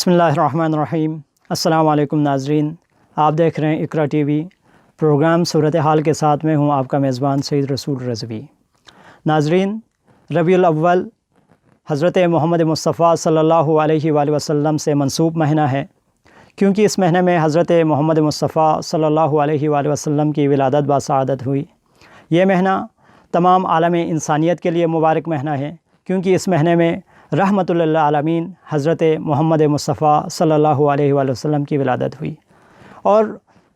بسم اللہ الرحمن الرحیم۔ السلام علیکم ناظرین، آپ دیکھ رہے ہیں اقرا ٹی وی پروگرام صورتحال کے ساتھ میں ہوں آپ کا میزبان سید رسول رضوی۔ ناظرین، ربیع الاول حضرت محمد مصطفیٰ صلی اللہ علیہ وآلہ وسلم سے منسوب مہینہ ہے، کیونکہ اس مہینے میں حضرت محمد مصطفیٰ صلی اللہ علیہ وآلہ وسلم کی ولادت باسعادت ہوئی۔ یہ مہینہ تمام عالم انسانیت کے لیے مبارک مہینہ ہے، کیونکہ اس مہینے میں رحمت للعالمین حضرت محمد مصطفیٰ صلی اللہ علیہ وآلہ وسلم کی ولادت ہوئی، اور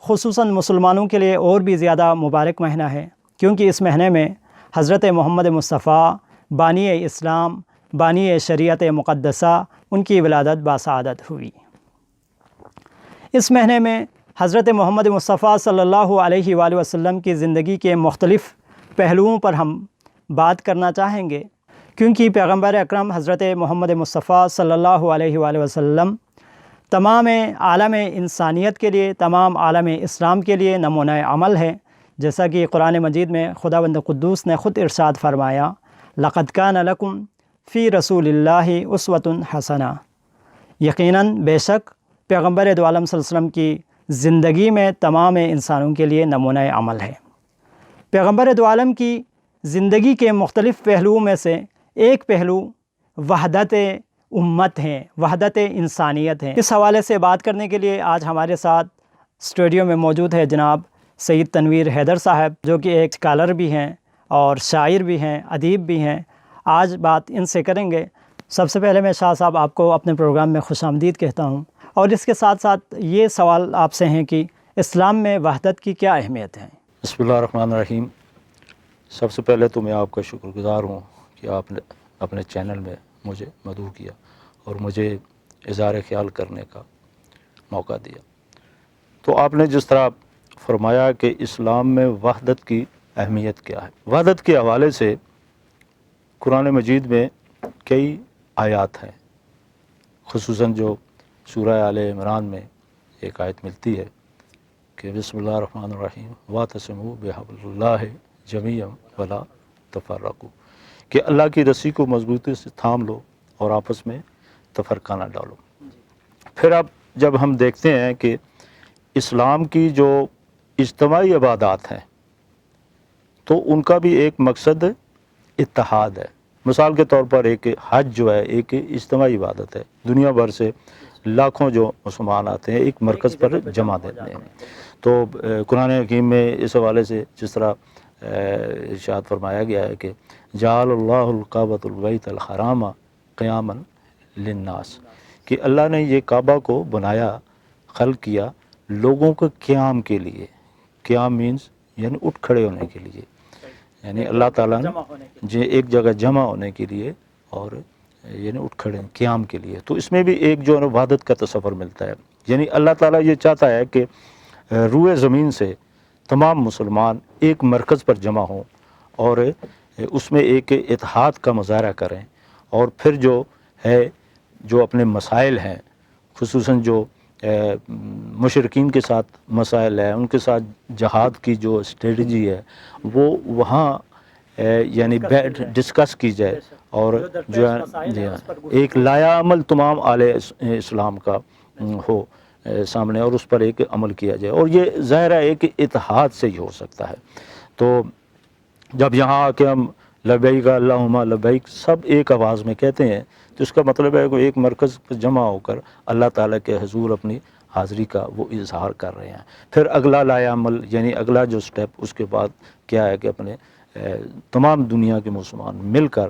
خصوصاً مسلمانوں کے لیے اور بھی زیادہ مبارک مہینہ ہے، کیونکہ اس مہینے میں حضرت محمد مصطفیٰ بانی اسلام، بانی شریعت مقدسہ، ان کی ولادت باسعادت ہوئی۔ اس مہینے میں حضرت محمد مصطفیٰ صلی اللہ علیہ وآلہ وسلم کی زندگی کے مختلف پہلوؤں پر ہم بات کرنا چاہیں گے، کیونکہ پیغمبر اکرم حضرت محمد مصطفیٰ صلی اللہ علیہ وآلہ وسلم تمام عالم انسانیت کے لیے، تمام عالم اسلام کے لیے نمونہ عمل ہے، جیسا کہ قرآن مجید میں خداوند قدوس نے خود ارشاد فرمایا، لَقَدْ كَانَ لَكُمْ فِي رَسُولِ اللَّهِ أُسْوَةٌ حَسَنَةٌ، یقیناً بے شک پیغمبر دو عالم صلی اللہ علیہ وسلم کی زندگی میں تمام انسانوں کے لیے نمونہ عمل ہے۔ پیغمبر دو عالم کی زندگی کے مختلف پہلوؤں میں سے ایک پہلو وحدت امت ہے، وحدت انسانیت ہے۔ اس حوالے سے بات کرنے کے لیے آج ہمارے ساتھ اسٹوڈیو میں موجود ہے جناب سید تنویر حیدر صاحب، جو کہ ایک اسکالر بھی ہیں اور شاعر بھی ہیں، ادیب بھی ہیں۔ آج بات ان سے کریں گے۔ سب سے پہلے میں شاہ صاحب آپ کو اپنے پروگرام میں خوش آمدید کہتا ہوں، اور اس کے ساتھ ساتھ یہ سوال آپ سے ہیں کہ اسلام میں وحدت کی کیا اہمیت ہے؟ بسم اللہ الرحمن الرحیم۔ سب سے پہلے تو میں آپ کا شکر گزار ہوں کہ آپ نے اپنے چینل میں مجھے مدعو کیا اور مجھے اظہار خیال کرنے کا موقع دیا۔ تو آپ نے جس طرح فرمایا کہ اسلام میں وحدت کی اہمیت کیا ہے، وحدت کے حوالے سے قرآن مجید میں کئی آیات ہیں، خصوصاً جو سورہ آل عمران میں ایک آیت ملتی ہے کہ بسم اللہ الرحمن الرحیم وَاعْتَصِمُوا بِحَبْلِ اللَّهِ جَمِيعًا وَلَا تَفَرَّقُوا، کہ اللہ کی رسی کو مضبوطی سے تھام لو اور آپس میں تفرقہ نہ ڈالو۔ پھر اب جب ہم دیکھتے ہیں کہ اسلام کی جو اجتماعی عبادات ہیں تو ان کا بھی ایک مقصد اتحاد ہے۔ مثال کے طور پر ایک حج جو ہے ایک اجتماعی عبادت ہے، دنیا بھر سے لاکھوں جو مسلمان آتے ہیں ایک مرکز پر جمع دیتے ہیں۔ تو قرآن حکیم میں اس حوالے سے جس طرح ارشاد فرمایا گیا ہے کہ جعل اللہ الکعبۃ البیت الحرام قیاما للناس، کہ اللہ نے یہ کعبہ کو بنایا، خلق کیا لوگوں کے قیام کے لیے۔ قیام مینز یعنی اٹھ کھڑے ہونے کے لیے، یعنی اللہ تعالیٰ نے ایک جگہ جمع ہونے کے لیے اور یعنی اٹھ کھڑے قیام کے لیے۔ تو اس میں بھی ایک جو ہے وحدت کا تصور ملتا ہے، یعنی اللہ تعالیٰ یہ چاہتا ہے کہ روئے زمین سے تمام مسلمان ایک مرکز پر جمع ہوں اور اس میں ایک اتحاد کا مظاہرہ کریں، اور پھر جو ہے جو اپنے مسائل ہیں، خصوصاً جو مشرکین کے ساتھ مسائل ہیں، ان کے ساتھ جہاد کی جو اسٹریٹجی ہے وہ وہاں یعنی ڈسکس کی جائے، اور جو ہے ایک لایا عمل تمام اہل اسلام کا ہو سامنے اور اس پر ایک عمل کیا جائے، اور یہ ظاہر ہے ایک اتحاد سے ہی ہو سکتا ہے۔ تو جب یہاں آ کے ہم لبیک اللہم لبیک سب ایک آواز میں کہتے ہیں تو اس کا مطلب ہے کہ ایک مرکز پر جمع ہو کر اللہ تعالیٰ کے حضور اپنی حاضری کا وہ اظہار کر رہے ہیں۔ پھر اگلا لایا عمل یعنی اگلا جو سٹیپ اس کے بعد کیا ہے کہ اپنے تمام دنیا کے مسلمان مل کر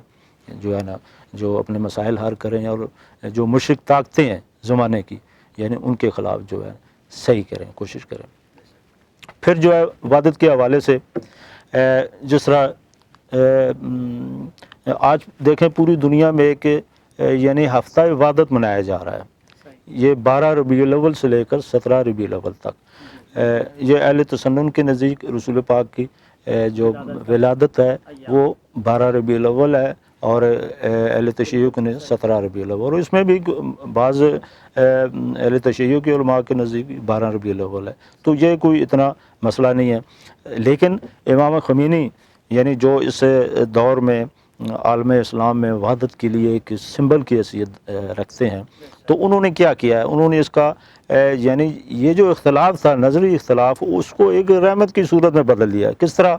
جو ہے نا جو اپنے مسائل حل کریں، اور جو مشرک طاقتیں ہیں زمانے کی یعنی ان کے خلاف جو ہے صحیح کریں، کوشش کریں۔ پھر جو ہے وحدت کے حوالے سے جس طرح آج دیکھیں پوری دنیا میں ایک یعنی ہفتہ وحدت منایا جا رہا ہے، یہ 12 ربیع الاول سے لے کر 17 ربیع الاول تک۔ یہ اہل تسنن کے نزدیک رسول پاک کی جو ولادت ہے وہ 12 ربیع الاول ہے، اور اہل تشیع نے 17 ربیع الاول، اور اس میں بھی بعض اہل تشیع کے علماء کے نزدیک 12 ربیع الاول ہے۔ تو یہ کوئی اتنا مسئلہ نہیں ہے، لیکن امام خمینی یعنی جو اس دور میں عالم اسلام میں وحدت کے لیے ایک سمبل کی حیثیت رکھتے ہیں، تو انہوں نے کیا کیا ہے، انہوں نے اس کا یعنی یہ جو اختلاف تھا، نظری اختلاف، اس کو ایک رحمت کی صورت میں بدل دیا۔ کس طرح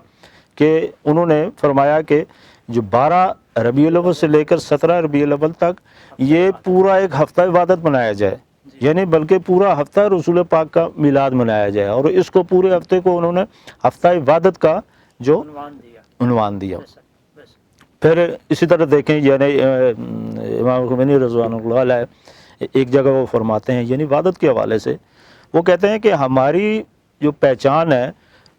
کہ انہوں نے فرمایا کہ جو 12 ربیع الاول سے لے کر 17 ربیع الاول تک یہ پورا ایک ہفتہ عبادت منایا جائے، یعنی بلکہ پورا ہفتہ رسول پاک کا میلاد منایا جائے، اور اس کو پورے ہفتے کو انہوں نے ہفتہ عبادت کا جو عنوان دیا۔ پھر اسی طرح دیکھیں یعنی امام خمینی رضوان اللہ علیہ ایک جگہ وہ فرماتے ہیں یعنی عبادت کے حوالے سے، وہ کہتے ہیں کہ ہماری جو پہچان ہے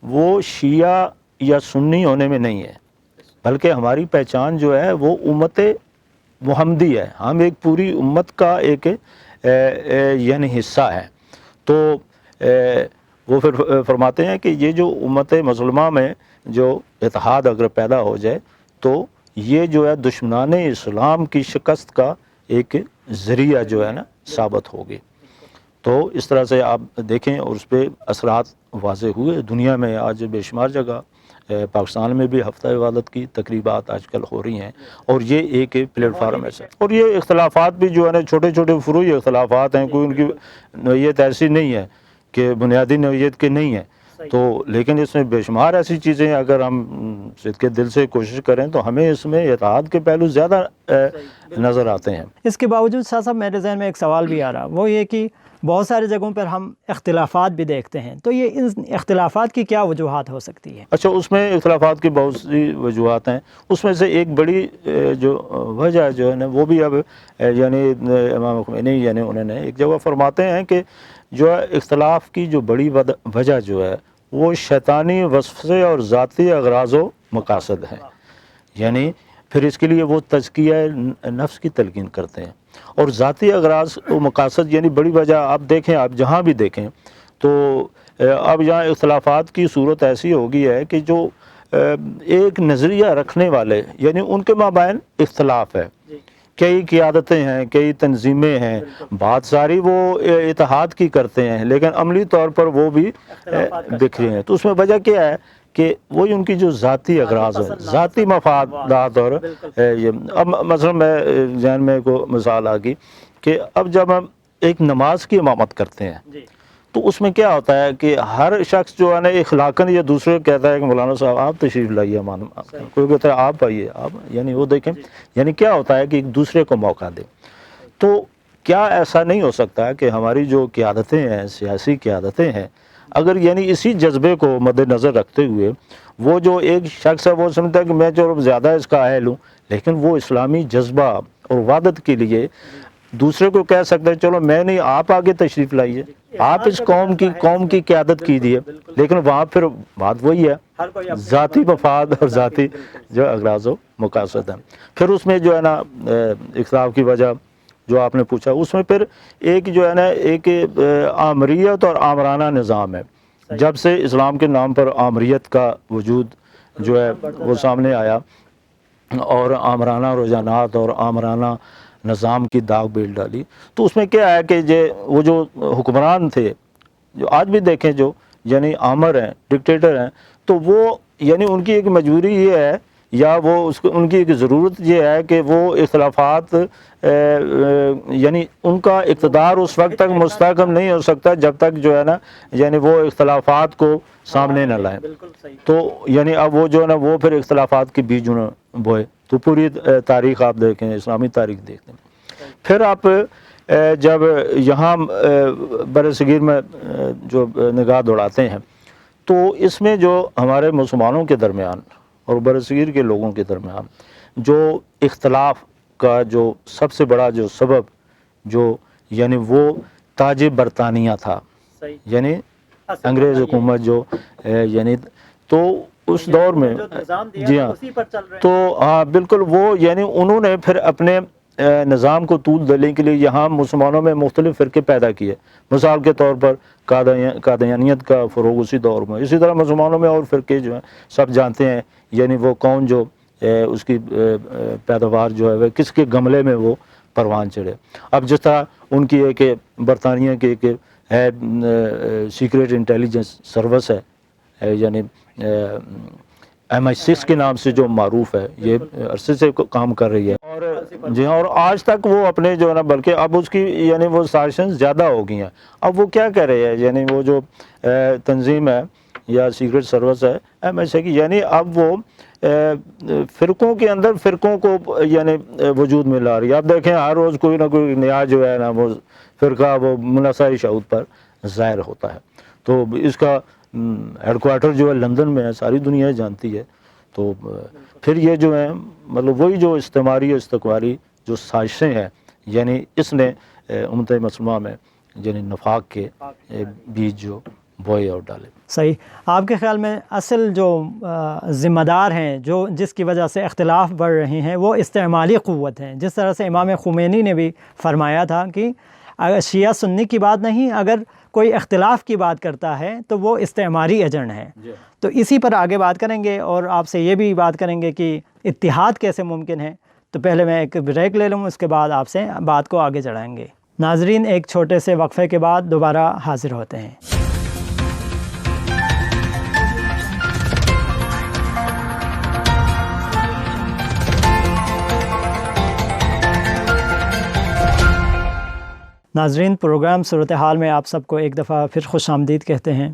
وہ شیعہ یا سنی ہونے میں نہیں ہے، بلکہ ہماری پہچان جو ہے وہ امت محمدی ہے، ہم ایک پوری امت کا ایک یعنی حصہ ہے۔ تو وہ پھر فرماتے ہیں کہ یہ جو امت مسلمہ میں جو اتحاد اگر پیدا ہو جائے تو یہ جو ہے دشمنان اسلام کی شکست کا ایک ذریعہ جو ہے نا ثابت ہوگی۔ تو اس طرح سے آپ دیکھیں اور اس پہ اثرات واضح ہوئے۔ دنیا میں آج بے شمار جگہ، پاکستان میں بھی ہفتہ عبادت کی تقریبات آج کل ہو رہی ہیں، اور یہ ایک پلیٹ فارم ہے۔ اور یہ اختلافات بھی جو ہے نا چھوٹے چھوٹے فروعی اختلافات ہیں، کوئی ان کی نوعیت ایسی نہیں ہے کہ بنیادی نوعیت کے نہیں ہے، تو لیکن اس میں بے شمار ایسی چیزیں اگر ہم صدقے دل سے کوشش کریں تو ہمیں اس میں اتحاد کے پہلو زیادہ نظر آتے ہیں۔ اس کے باوجود شاہ صاحب میرے ذہن میں ایک سوال بھی آ رہا، وہ یہ کہ بہت سارے جگہوں پر ہم اختلافات بھی دیکھتے ہیں، تو یہ ان اختلافات کی کیا وجوہات ہو سکتی ہے؟ اچھا، اس میں اختلافات کی بہت سی وجوہات ہیں، اس میں سے ایک بڑی جو وجہ جو ہے نا وہ بھی اب یعنی امام خمینی یعنی انہوں نے ایک جگہ فرماتے ہیں کہ جو اختلاف کی جو بڑی وجہ جو ہے وہ شیطانی وسوسے اور ذاتی اغراض و مقاصد ہیں، یعنی پھر اس کے لیے وہ تزکیہ نفس کی تلقین کرتے ہیں، اور ذاتی اغراض و مقاصد یعنی بڑی وجہ آپ دیکھیں، آپ جہاں بھی دیکھیں تو اب یہاں اختلافات کی صورت ایسی ہو گئی ہے کہ جو ایک نظریہ رکھنے والے یعنی ان کے مابین اختلاف ہے، کئی قیادتیں ہیں، کئی تنظیمیں ہیں، بات ساری وہ اتحاد کی کرتے ہیں لیکن عملی طور پر وہ بھی بکھرے ہیں۔ تو اس میں وجہ کیا ہے کہ وہی ان کی جو ذاتی اغراض ہیں، ذاتی مفادات، اور اب مثلا میں ذہن میں کو مثال آ گئی کہ اب جب ہم ایک نماز کی امامت کرتے ہیں تو اس میں کیا ہوتا ہے کہ ہر شخص جو ہے نا اخلاقاً یا دوسرے کہتا ہے کہ مولانا صاحب آپ تشریف لائیے، کوئی کہتا ہے آپ آئیے، آپ یعنی وہ دیکھیں یعنی کیا ہوتا ہے کہ ایک دوسرے کو موقع دے۔ تو کیا ایسا نہیں ہو سکتا کہ ہماری جو قیادتیں ہیں، سیاسی قیادتیں ہیں، اگر یعنی اسی جذبے کو مد نظر رکھتے ہوئے وہ جو ایک شخص ہے وہ سمجھتا ہے کہ میں جو زیادہ اس کا اہل ہوں، لیکن وہ اسلامی جذبہ اور وحدت کے لیے دوسرے کو کہہ سکتا ہے چلو میں نہیں، آپ آگے تشریف لائیے، آپ اس قوم کی قیادت کیجیے، لیکن وہاں پھر بات وہی ہے، ذاتی مفاد اور ذاتی جو اغراض و مقاصد ہیں۔ پھر اس میں جو ہے نا اختلاف کی وجہ جو آپ نے پوچھا، اس میں پھر ایک جو ہے نا ایک آمریت اور آمرانہ نظام ہے۔ جب سے اسلام کے نام پر آمریت کا وجود جو ہے وہ سامنے آیا اور آمرانہ رجحانات اور آمرانہ نظام کی داغ بیل ڈالی، تو اس میں کیا ہے کہ وہ جو حکمران تھے، جو آج بھی دیکھیں جو یعنی آمر ہیں، ڈکٹیٹر ہیں، تو وہ یعنی ان کی ایک مجبوری یہ ہے یا وہ ان کی ایک ضرورت یہ ہے کہ وہ اختلافات یعنی ان کا اقتدار اس وقت تک مستحکم نہیں ہو سکتا جب تک جو ہے نا یعنی وہ اختلافات کو سامنے نہ لائیں۔ تو یعنی اب وہ جو ہے نا وہ پھر اختلافات کے بیج انہوں بوئے۔ تو پوری تاریخ آپ دیکھیں، اسلامی تاریخ دیکھیں، پھر آپ جب یہاں برصغیر میں جو نگاہ دوڑاتے ہیں تو اس میں جو ہمارے مسلمانوں کے درمیان اور برصغیر کے لوگوں کے درمیان جو اختلاف کا جو سب سے بڑا جو سبب جو یعنی وہ تاج برطانیہ تھا، یعنی انگریز حکومت جو یعنی تو اس دور میں جی ہاں، تو ہاں بالکل وہ یعنی انہوں نے پھر اپنے نظام کو طول دینے کے لیے یہاں مسلمانوں میں مختلف فرقے پیدا کیے، مثال کے طور پر قادیانیت کا فروغ اسی دور میں، اسی طرح مسلمانوں میں اور فرقے جو ہیں سب جانتے ہیں یعنی وہ کون جو اس کی پیداوار جو ہے وہ کس کے گملے میں وہ پروان چڑھے۔ اب جس طرح ان کی ایک برطانیہ کی ایک ہے سیکریٹ انٹیلیجنس سروس ہے، یعنی MI6 کے نام سے جو معروف ہے، یہ عرصے سے کام کر رہی ہے، اور جی ہاں، اور آج تک وہ اپنے جو ہے نا، بلکہ اب اس کی یعنی وہ سازشیں زیادہ ہو گئی ہیں. اب وہ کیا کہہ رہے ہیں، یعنی وہ جو تنظیم ہے یا سیکرٹ سروس ہے MI6 کی، یعنی اب وہ فرقوں کے اندر فرقوں کو یعنی وجود میں لا رہی ہے. اب دیکھیں ہر روز کوئی نہ کوئی نیا جو ہے نا وہ فرقہ وہ منصر شعود پر ظاہر ہوتا ہے. تو اس کا ہیڈ کوارٹر جو ہے لندن میں ہے، ساری دنیا جانتی ہے. تو پھر یہ جو ہے مطلب وہی جو استعماری استقبالی جو سازشیں ہیں، یعنی اس نے امت مسلمہ میں یعنی نفاق کے بیج جو بوئے اور ڈالے. صحیح. آپ کے خیال میں اصل جو ذمہ دار ہیں، جو جس کی وجہ سے اختلاف بڑھ رہے ہیں، وہ استعمالی قوت ہیں؟ جس طرح سے امام خمینی نے بھی فرمایا تھا کہ اگر شیعہ سنی کی بات نہیں، اگر کوئی اختلاف کی بات کرتا ہے تو وہ استعماری ایجنٹ ہے. تو اسی پر آگے بات کریں گے، اور آپ سے یہ بھی بات کریں گے کہ اتحاد کیسے ممکن ہے. تو پہلے میں ایک بریک لے لوں، اس کے بعد آپ سے بات کو آگے چڑھائیں گے. ناظرین، ایک چھوٹے سے وقفے کے بعد دوبارہ حاضر ہوتے ہیں. ناظرین، پروگرام صورتحال میں آپ سب کو ایک دفعہ پھر خوش آمدید کہتے ہیں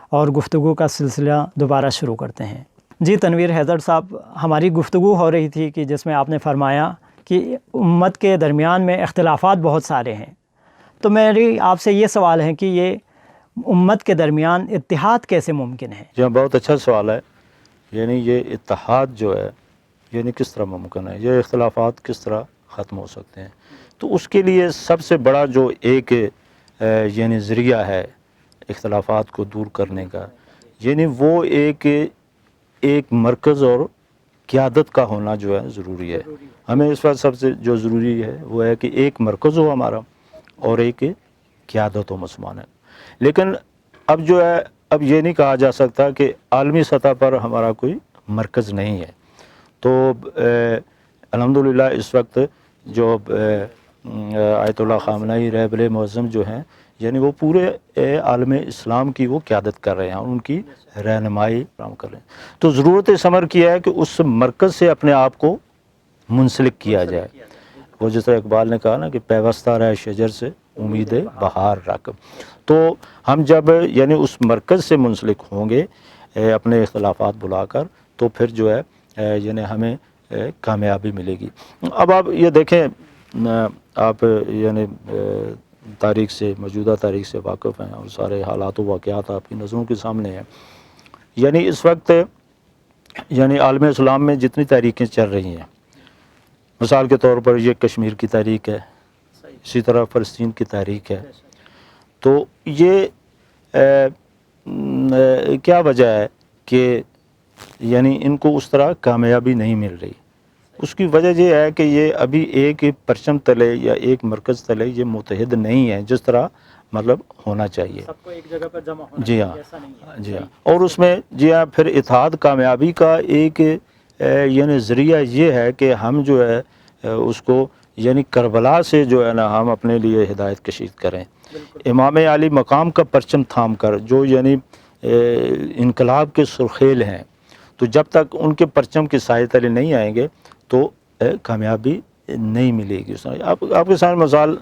اور گفتگو کا سلسلہ دوبارہ شروع کرتے ہیں. جی تنویر حیدر صاحب، ہماری گفتگو ہو رہی تھی کہ جس میں آپ نے فرمایا کہ امت کے درمیان میں اختلافات بہت سارے ہیں. تو میری آپ سے یہ سوال ہے کہ یہ امت کے درمیان اتحاد کیسے ممکن ہے؟ جی بہت اچھا سوال ہے. یعنی یہ اتحاد جو ہے یعنی کس طرح ممکن ہے، یہ اختلافات کس طرح ختم ہو سکتے ہیں؟ تو اس کے لیے سب سے بڑا جو ایک یعنی ذریعہ ہے اختلافات کو دور کرنے کا، یعنی وہ ایک مرکز اور قیادت کا ہونا جو ہے ضروری ہے. ہمیں اس وقت سب سے جو ضروری ہے وہ ہے کہ ایک مرکز ہو ہمارا اور ایک قیادت ہو مسلمان ہے. لیکن اب جو ہے اب یہ نہیں کہا جا سکتا کہ عالمی سطح پر ہمارا کوئی مرکز نہیں ہے. تو الحمدللہ اس وقت جو آیت اللہ خامنہی رہبر معظم جو ہیں، یعنی وہ پورے عالم اسلام کی وہ قیادت کر رہے ہیں، ان کی رہنمائی فراہم کر رہے ہیں. تو ضرورت اس امر کی ہے کہ اس مرکز سے اپنے آپ کو منسلک کیا جائے. وہ جس طرح اقبال نے کہا نا کہ پیوستہ رہ شجر سے امید بہار رکھ. تو ہم جب یعنی اس مرکز سے منسلک ہوں گے اپنے اختلافات بلا کر، تو پھر جو ہے یعنی ہمیں کامیابی ملے گی. اب آپ یہ دیکھیں، آپ یعنی تاریخ سے موجودہ تاریخ سے واقف ہیں اور سارے حالات و واقعات آپ کی نظروں کے سامنے ہیں. یعنی اس وقت یعنی عالم اسلام میں جتنی تاریخیں چل رہی ہیں، مثال کے طور پر یہ کشمیر کی تاریخ ہے، اسی طرح فلسطین کی تاریخ ہے. تو یہ کیا وجہ ہے کہ یعنی ان کو اس طرح کامیابی نہیں مل رہی؟ اس کی وجہ یہ ہے کہ یہ ابھی ایک پرچم تلے یا ایک مرکز تلے یہ متحد نہیں ہے جس طرح مطلب ہونا چاہیے. سب کو ایک جگہ پر جمع ہونا جی ہاں ایسا نہیں ہے. جی ہاں. اور اس میں جی ہاں پھر اتحاد کامیابی کا ایک یعنی ذریعہ یہ ہے کہ ہم جو ہے اس کو یعنی کربلا سے جو ہے نا ہم اپنے لیے ہدایت کشید کریں. امام علی مقام کا پرچم تھام کر جو یعنی انقلاب کے سرخیل ہیں، تو جب تک ان کے پرچم کے سائے تلے نہیں آئیں گے تو کامیابی نہیں ملے گی. آپ کے سامنے مثال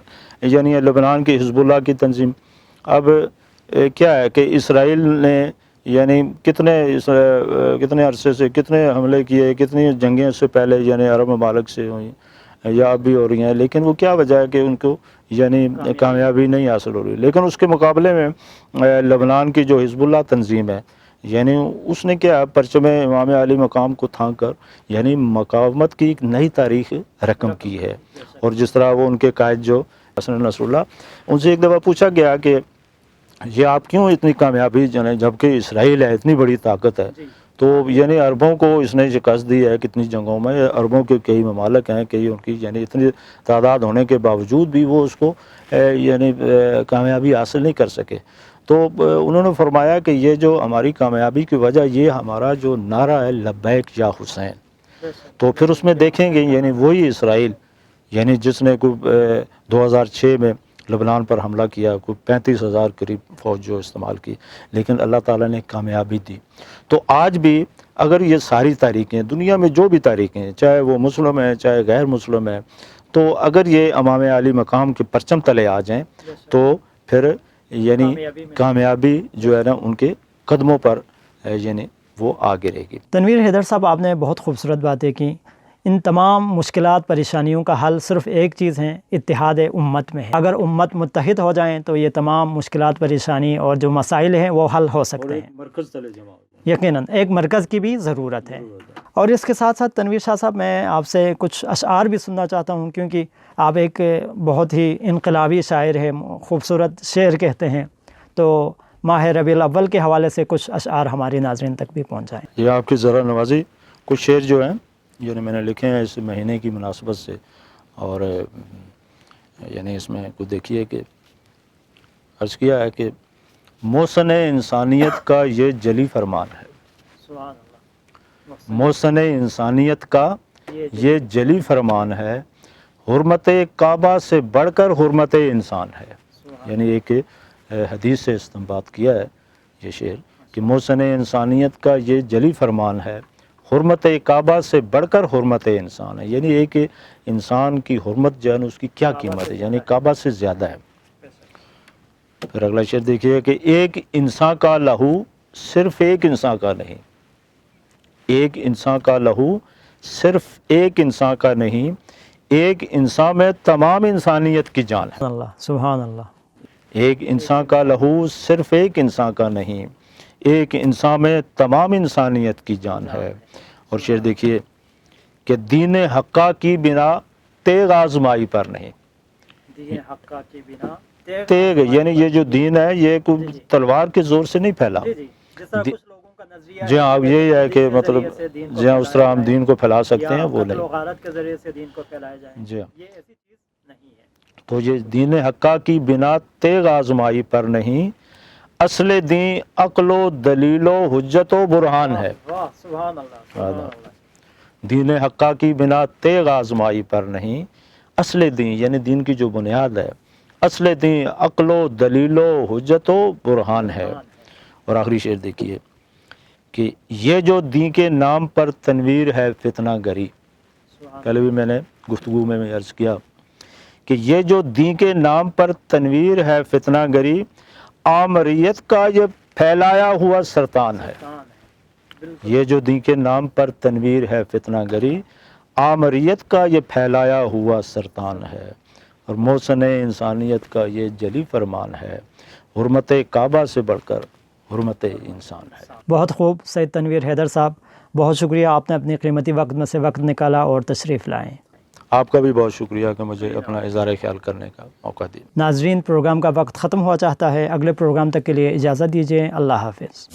یعنی لبنان کی حزب اللہ کی تنظیم. اب کیا ہے کہ اسرائیل نے یعنی کتنے عرصے سے کتنے حملے کیے، کتنی جنگیں اس سے پہلے یعنی عرب ممالک سے ہوئیں یا اب بھی ہو رہی ہیں، لیکن وہ کیا وجہ ہے کہ ان کو یعنی کامیابی نہیں حاصل ہو رہی. لیکن اس کے مقابلے میں لبنان کی جو حزب اللہ تنظیم ہے، یعنی اس نے کیا پرچم امام علی مقام کو تھام کر یعنی مقاومت کی ایک نئی تاریخ رقم کی ہے. اور جس طرح وہ ان کے قائد جو حسن نصر اللہ، ان سے ایک دفعہ پوچھا گیا کہ یہ آپ کیوں اتنی کامیابی جبکہ اسرائیل ہے اتنی بڑی طاقت ہے، تو یعنی عربوں کو اس نے شکست دی ہے کتنی جنگوں میں، عربوں کے کئی ممالک ہیں، کئی ان کی یعنی اتنی تعداد ہونے کے باوجود بھی وہ اس کو یعنی کامیابی حاصل نہیں کر سکے. تو انہوں نے فرمایا کہ یہ جو ہماری کامیابی کی وجہ یہ ہمارا جو نعرہ ہے لبیک یا حسین. تو پھر اس میں دیکھیں گے یعنی وہی اسرائیل یعنی جس نے 2006 میں لبنان پر حملہ کیا، کوئی 35,000 قریب فوج جو استعمال کی، لیکن اللہ تعالیٰ نے کامیابی دی۔ تو آج بھی اگر یہ ساری تاریخیں دنیا میں جو بھی تاریخیں ہیں، چاہے وہ مسلم ہیں چاہے غیر مسلم ہیں، تو اگر یہ امام عالی مقام کے پرچم تلے آ جائیں تو پھر یعنی کامیابی جو ہے نا ان کے قدموں پر یعنی وہ آگے رہے گی۔ تنویر حیدر صاحب، آپ نے بہت خوبصورت باتیں کی۔ ان تمام مشکلات پریشانیوں کا حل صرف ایک چیز ہے، اتحاد امت میں ہے۔ اگر امت متحد ہو جائیں تو یہ تمام مشکلات پریشانی اور جو مسائل ہیں وہ حل ہو سکتے ہیں۔ مرکز تلے جمع ہو جائیں۔ یقیناً ایک مرکز کی بھی ضرورت ہے۔ اور اس کے ساتھ ساتھ تنویر شاہ صاحب، میں آپ سے کچھ اشعار بھی سننا چاہتا ہوں، کیونکہ آپ ایک بہت ہی انقلابی شاعر ہیں، خوبصورت شعر کہتے ہیں، تو ماہ ربیع الاول کے حوالے سے کچھ اشعار ہمارے ناظرین تک بھی پہنچائیں۔ یہ آپ کی ذرا نوازی کچھ شعر جو ہیں یعنی میں نے لکھے ہیں اس مہینے کی مناسبت سے، اور یعنی اس میں کچھ دیکھیے کہ عرض کیا ہے کہ محسن انسانیت کا یہ جلی فرمان ہے، سبحان اللہ۔ محسن انسانیت کا یہ جلی فرمان ہے، حرمت کعبہ سے بڑھ کر حرمت انسان ہے۔ یعنی ایک حدیث سے استنباط کیا ہے یہ شعر کہ محسن انسانیت کا یہ جلی فرمان ہے، حرمت کعبہ سے بڑھ کر حرمت انسان ہے۔ یعنی ایک انسان کی حرمت جو ہے اس کی کیا قیمت ہے، یعنی کعبہ سے زیادہ ہے۔ پھر اگلا شعر دیکھیے کہ ایک انسان کا لہو صرف ایک انسان کا نہیں، ایک انسان کا لہو صرف ایک انسان کا نہیں، ایک انسان میں تمام انسانیت کی جان ہے۔ اللہ، سبحان اللہ۔ ایک انسان کا لہو صرف ایک انسان کا نہیں، ایک انسان میں تمام انسانیت کی جان ہے۔ اور شعر دیکھیے کہ دین حقہ کی بنا تیغ آزمائی پر نہیں، دین حقہ کی بنا تیغ یعنی یہ جو دین ہے یہ کوئی تلوار کے زور سے نہیں پھیلا۔ جس طرح کچھ لوگوں کا نظریہ جی ہاں، یہی ہے کہ مطلب جی ہاں اس طرح ہم دین کو پھیلا سکتے ہیں، وہ نہیں۔ غارت کے ذریعے سے دین کو پھیلایا جائے، جی ہاں، یہ ایسی چیز نہیں ہے۔ تو یہ دین حقہ کی بنا تیغ آزمائی پر نہیں، اصل دین عقل و دلیل و حجت و برہان ہے۔ واہ، سبحان اللہ، سبحان اللہ۔ دین حقہ کی بنا تیغ آزمائی پر نہیں، اصل دین یعنی دین کی جو بنیاد ہے، اصل دین عقل و دلیل و حجت و برہان ہے۔ اور آخری شعر دیکھیے کہ یہ جو دین کے نام پر تنویر ہے فتنہ گری، پہلے بھی میں نے گفتگو میں عرض کیا کہ یہ جو دین کے نام پر تنویر ہے فتنہ گری، آمریت کا یہ پھیلایا ہوا سرطان ہے۔ یہ جو دین کے نام پر تنویر ہے فتنہ گری، آمریت کا یہ پھیلایا ہوا سرطان ہے، اور محسن انسانیت کا یہ جلی فرمان ہے، حرمت کعبہ سے بڑھ کر حرمت انسان ہے۔ بہت خوب سید تنویر حیدر صاحب، بہت شکریہ، آپ نے اپنے قیمتی وقت میں سے وقت نکالا اور تشریف لائیں۔ آپ کا بھی بہت شکریہ کہ مجھے اپنا اظہار خیال کرنے کا موقع دیا۔ ناظرین، پروگرام کا وقت ختم ہوا چاہتا ہے، اگلے پروگرام تک کے لیے اجازت دیجیے، اللہ حافظ۔